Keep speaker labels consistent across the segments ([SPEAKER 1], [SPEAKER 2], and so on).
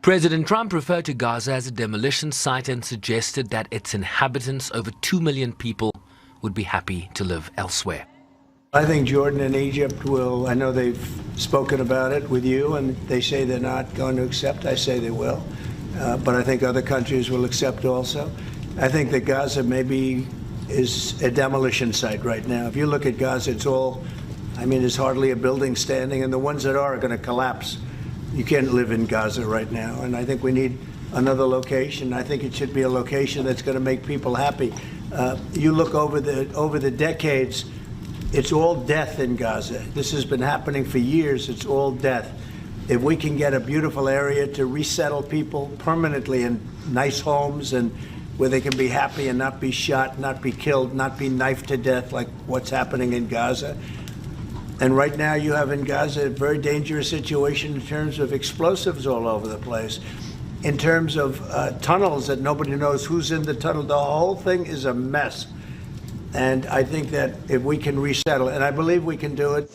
[SPEAKER 1] President Trump referred to Gaza as a demolition site and suggested that its inhabitants, over 2 million people, would be happy to live elsewhere.
[SPEAKER 2] I think Jordan and Egypt will, I know they've spoken about it with you, and they say they're not going to accept. I say they will. But I think other countries will accept also. I think that Gaza maybe is a demolition site right now. If you look at Gaza, it's all, there's hardly a building standing, and the ones that are going to collapse. You can't live in Gaza right now, and I think we need another location. I think it should be a location that's going to make people happy. You look over the decades, it's all death in Gaza. This has been happening for years. It's all death. If we can get a beautiful area to resettle people permanently in nice homes and where they can be happy and not be shot, not be killed, not be knifed to death like what's happening in Gaza. And right now you have in Gaza a very dangerous situation in terms of explosives all over the place, in terms of tunnels that nobody knows who's in the tunnel. The whole thing is a mess. And I think that if we can resettle, and I believe we can do it.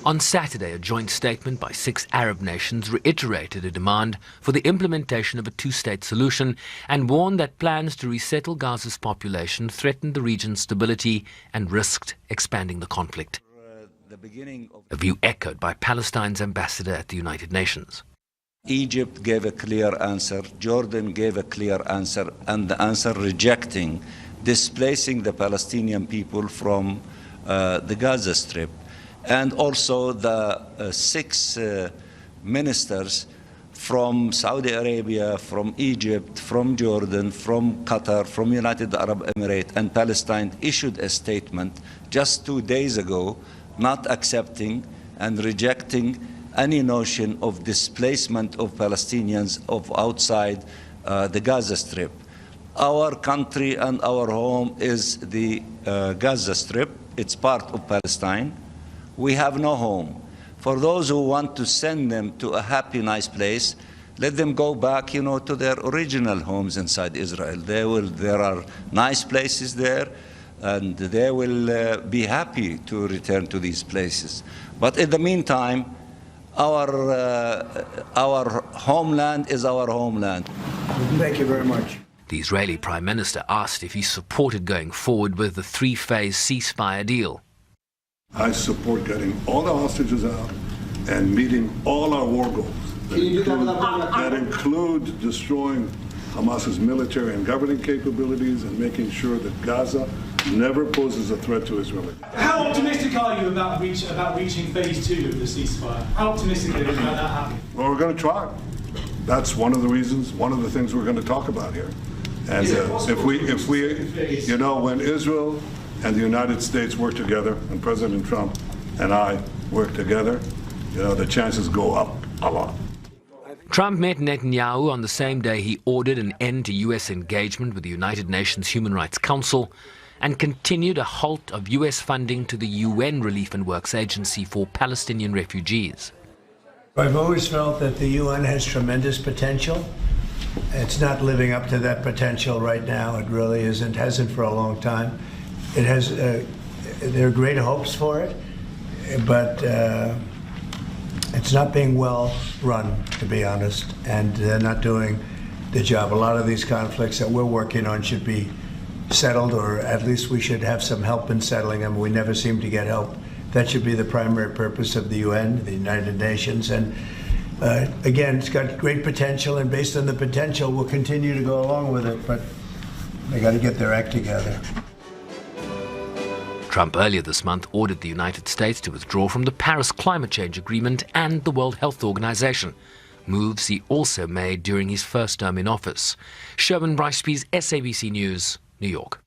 [SPEAKER 1] On Saturday, a joint statement by 6 Arab nations reiterated a demand for the implementation of a two-state solution and warned that plans to resettle Gaza's population threatened the region's stability and risked expanding the conflict. A view echoed by Palestine's ambassador at the United Nations.
[SPEAKER 3] Egypt gave a clear answer, Jordan gave a clear answer, and the answer rejecting displacing the Palestinian people from the Gaza Strip. And also the 6 ministers from Saudi Arabia, from Egypt, from Jordan, from Qatar, from United Arab Emirates and Palestine issued a statement just 2 days ago not accepting and rejecting any notion of displacement of Palestinians of outside the Gaza Strip. Our country and our home is the Gaza Strip. It's part of Palestine. We have no home. For those who want to send them to a happy, nice place, let them go back, to their original homes inside Israel. There are nice places there, and they will be happy to return to these places. But in the meantime, our homeland is our homeland.
[SPEAKER 2] Thank you very much.
[SPEAKER 1] The Israeli Prime Minister asked if he supported going forward with the 3-phase ceasefire deal.
[SPEAKER 4] I support getting all the hostages out and meeting all our war goals that include destroying Hamas's military and governing capabilities and making sure that Gaza never poses a threat to Israel.
[SPEAKER 5] How optimistic are you about reaching phase 2 of the ceasefire? How optimistic are you about that happening?
[SPEAKER 4] Well, we're going to try. That's one of the reasons, one of the things we're going to talk about here. And if we, when Israel and the United States work together, and President Trump and I work together, the chances go up a lot.
[SPEAKER 1] Trump met Netanyahu on the same day he ordered an end to U.S. engagement with the United Nations Human Rights Council and continued a halt of U.S. funding to the UN Relief and Works Agency for Palestinian refugees.
[SPEAKER 2] I've always felt that the UN has tremendous potential. It's not living up to that potential right now. It really isn't, hasn't for a long time. It has, there are great hopes for it, but it's not being well run, to be honest, and they're not doing the job. A lot of these conflicts that we're working on should be settled, or at least we should have some help in settling them. We never seem to get help. That should be the primary purpose of the UN, the United Nations. And again, it's got great potential, and based on the potential, we'll continue to go along with it, but they got to get their act together.
[SPEAKER 1] Trump earlier this month ordered the United States to withdraw from the Paris Climate Change Agreement and the World Health Organization, moves he also made during his first term in office. Sherman Bryce-Pease, SABC News, New York.